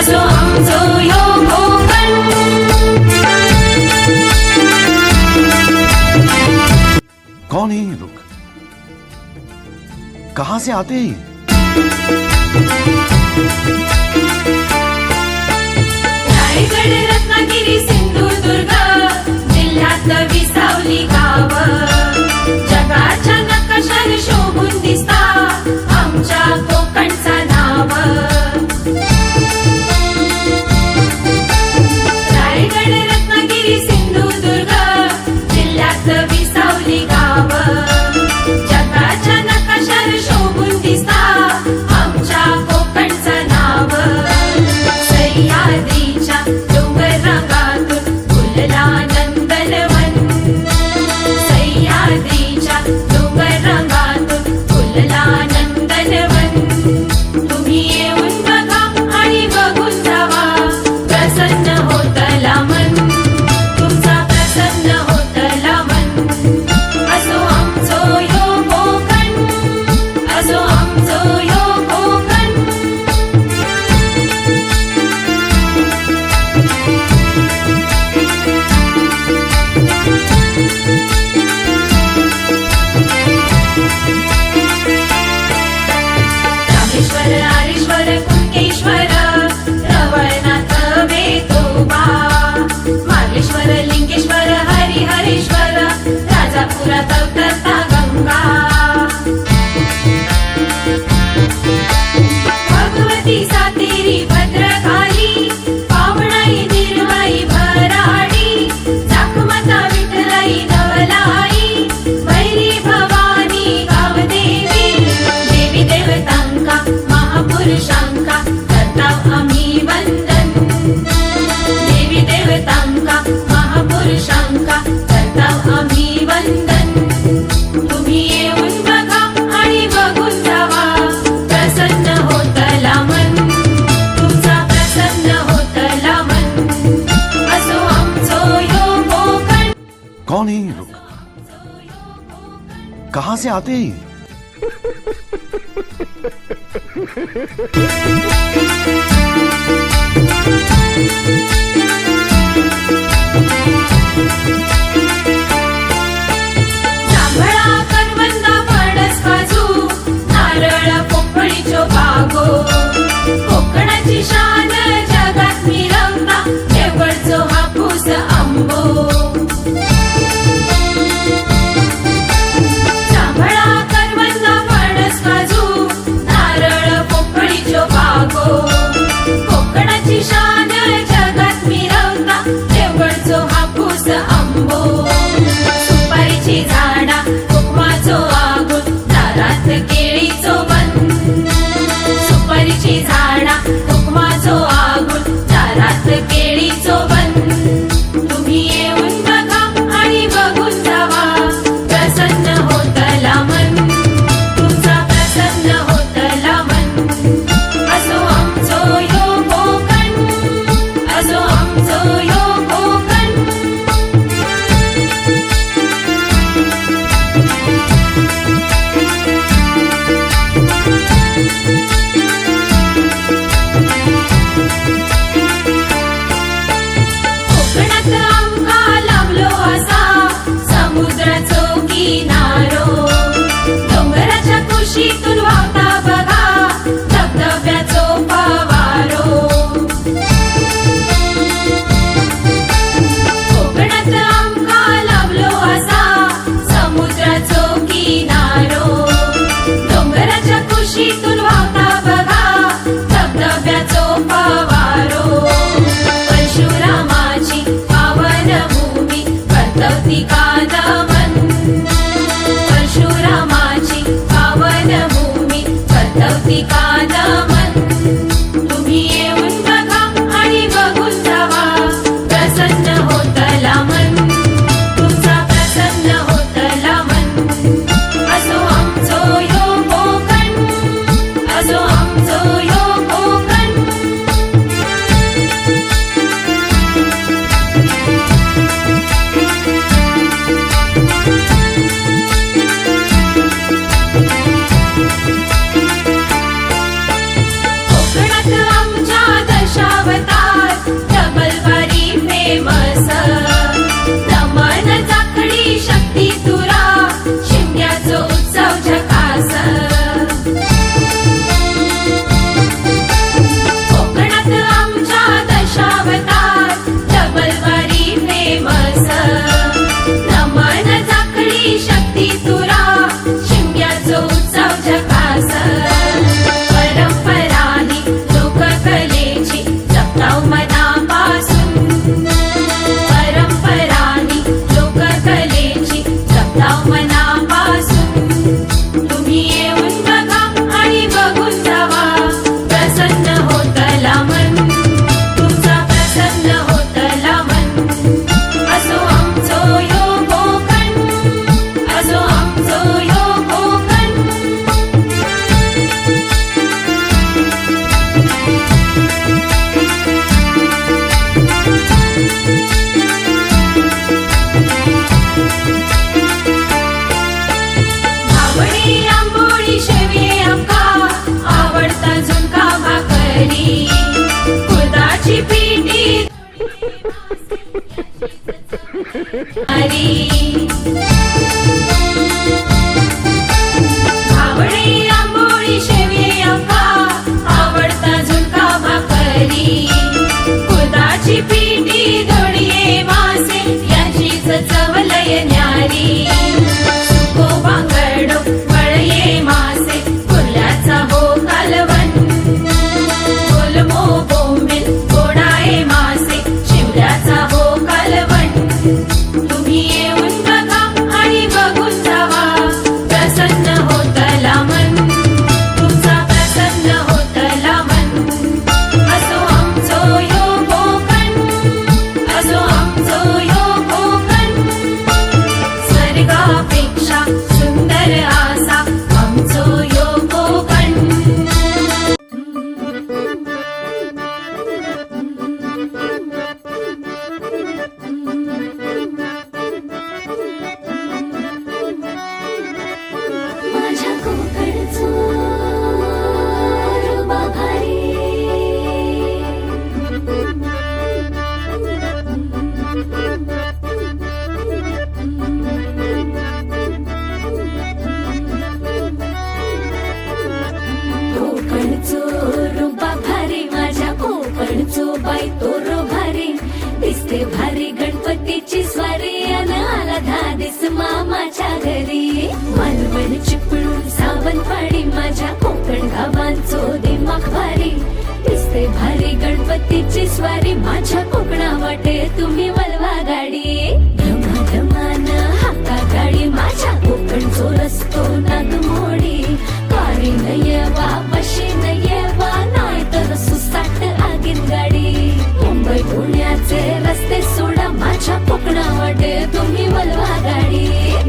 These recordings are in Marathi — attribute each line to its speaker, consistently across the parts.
Speaker 1: असो आमचो यो कोकण।
Speaker 2: कौन है ये लोग? कहां से आते हैं?
Speaker 1: रायगड रत्नागिरी सिंधुदुर्ग जिल्ह्यात विसावली गाव, जगाच्या नकाशाने शोभून दिसता आमच्या कोकणचा नाव। रायगड रत्नागिरी सिंधुदुर्ग जिल्ह्यात विसावली गाव, जगाच्या नकाशाने शोभून दिसता आमच्या कोकणचा नाव। सह्याद्रीच्या डोंगर रांगातून फुलला नंदनवन, सह्याद्रीच्या डोंगर रांगातून फुलला नंदनवन। तुम्ही येऊन बघा आणि बघून जावा, प्रसन्न होतला मन, तुमचा प्रसन्न होतला मन। असो आमचो यो कोकण, असो आमचो यो कोकण। रामेश्वर आरेश्वर कुणकेश्वर रवळनाथ वेतोबा, मार्लेश्वर लिंगेश्वर हरिहरेश्वर राजापुरात अवतरता गंगा। भगवती सातेरी भद्रकाली पावणाई निर्मळी भराडी, जाखमाता विठलाई नवलाई भैरी भवानी गावदेवी। देवी देवतांका महापुरुषांका करताव आम्ही वंदन, देवी देवतांका महापुरुषांका करताव आम्ही वंदन। तुम्ही येऊन बघा आणि बघून जावा, प्रसन्न होतला मन, तुमचा प्रसन्न होतला मन। असो आमचो यो कोकण।
Speaker 2: कौन है ये लोग? कहां से आते हैं?
Speaker 1: जांभळा करवंदा फणस काजू नारळ पोपळीचो बागो, कोकणाची शान जगात मिरवता देवगडचो हापूस आंबो। जांभळा करवंदा फणस काजू नारळ पोपळीचो बागो, कोकणाची शान जगात मिरवता देवगडचो हापूस आंबो। सुपारीची झाडा कोकमाचो आगोन दारात केळीचो वन, सुपारीची झाडा कोकमाचो आगोन दारात केळीचो वन। तुम्ही येऊन बघा आणि बघून जावा, प्रसन्न होतला मन, तुमचा प्रसन्न होतला मन। असो आमचो यो कोकण, असो आमचो यो कोकण। कोकणात आमका लाभलो असा समुद्राचो किनारो, डोंगराच्या कुशीतून वाहता बघा धबधब्याचो फवारो। कोकणात आमका लाभलो असा समुद्राचो किनारो, डोंगराच्या कुशीतून वाहता बघा धबधब्याचो फवारो। परशुरामाची पावन भूमी वर्तवती कानमन, परशुरामाची पावन भूमी वर्तवती आवडी आंबोळी शेवये आंबा आवडता झुणका भाकरी कुळथाची पिठी दोडिये मासे याचीच चव लय न्यारी सुको बांगडो वळये मासे कुर्ल्याचा हो कालवण बोलमो बोंबील गोडाये मासे शिवल्याचा हो कालवण तुम्ही येऊन बघा आणि बघून जावा प्रसन्न होतला मन तुमचा प्रसन्न होतला मन असो आमचो यो कोकण असो आमचो यो कोकण स्वर्गापेक्षा सुंदर आसा आमचो यो कोकण
Speaker 3: माझ्या कोकणचो रुबा भारी कोकणचो रुबा भारी माझ्या कोकणचो बाई तो रो भारी दिसते भारी गणपतीची स्वारी अन आला धादिस मामाच्या घरी मालवण चिपळूण सावंतवाडी माझ्या कोकण गावांचो दिमाग भारी दिसते भारी गणपतीची स्वारी माझ्या कोकणा वाटे तुम्ही वलवा गाडी धमाधमान हाका गाडी माझ्या कोकणचो रस्तो नागमोडी कारी नयवा बशी नयवा नाही तर सुसाट आगीन गाडी मुंबई पुण्याचे रस्ते सोडा माझ्या कोकणा वाटे तुम्ही वलवा गाडी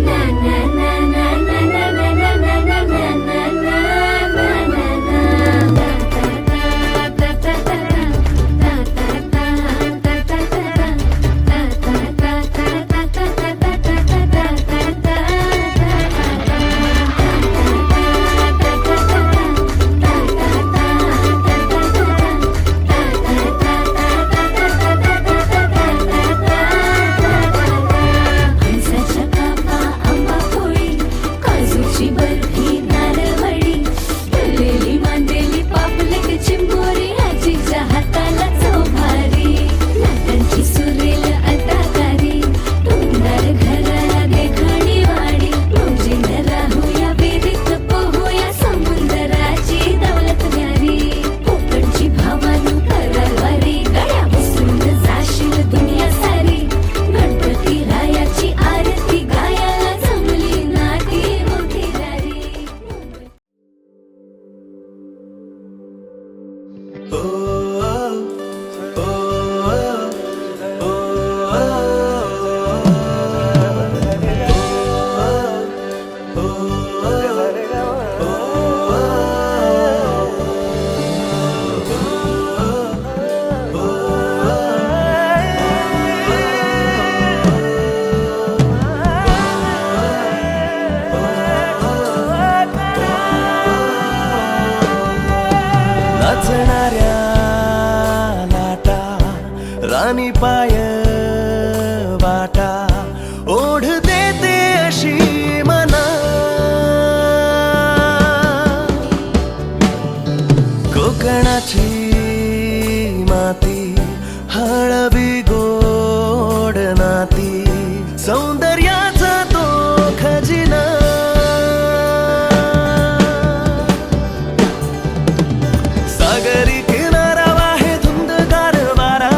Speaker 3: ना ना ना ना ना ना ना ना ना ना ना ना ना ना ना फणसाच्या कापा आंबा पोळी काजूची बर्फी नारळवडी तळलेली मांदेली पापलेट चिंबोरी आजीच्या हाताला चव भारी नाटांची सुरेल अदाकारी टोकदार घराला देखणी वाडी रोजी न राहूया बेरीत पोहूया समुद्राची दौलत न्यारी कोकणची भावानू करवारी गळ्या बसून जाशील दुनिया सारी गणपती रायाची आरती गायाला जमली नाटी मोठी दारी
Speaker 4: नाचणाऱ्या लाटा राणी पाय वाटा ओढ देते अशी मना कोकणाची माती हळवी गोड नाती सौंदर्याचा तो खजिना सागरी किनारा वाहे धुंद गारवारा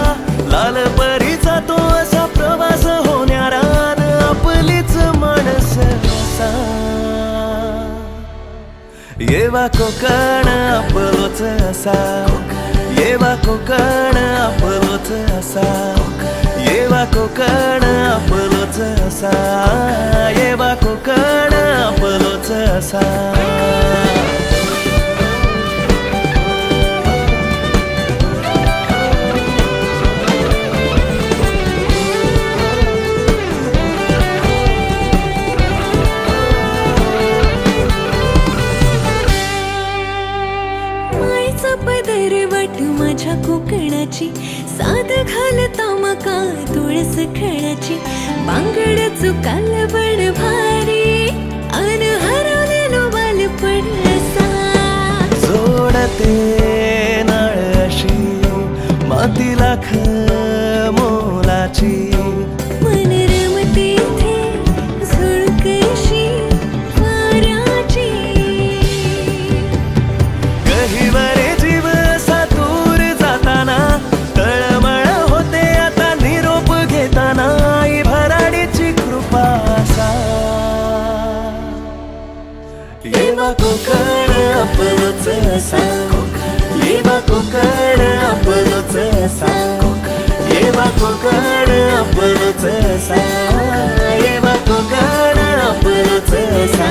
Speaker 4: लाल परीचा तो असा प्रवास होणारा आपलीच माणस असा येवा कोकण आपलोच असा येवा कोकण आपलोच असा येवा कोकण आपलोच असा येवा कोकण आपलोच असा
Speaker 3: माझ्या कोकणाची साध घालता मका तुळस खेळाची बांगड चुकाल पण भारी अन हरवलेलो बालपण असा
Speaker 4: जोडते नाळ अशी माती लाख मोलाची
Speaker 3: मन रमते इथे झुळकेशी वाऱ्याची
Speaker 4: गहिवरे जीव असा दूर जाताना तळमळ होते आता निरोप घेताना आई भराडीची कृपा असा येवा कोकण आपलंच असा येवा कोकण आपलंच असा येवा कोकण आपलंच असा येवा कोकण आपलंच असा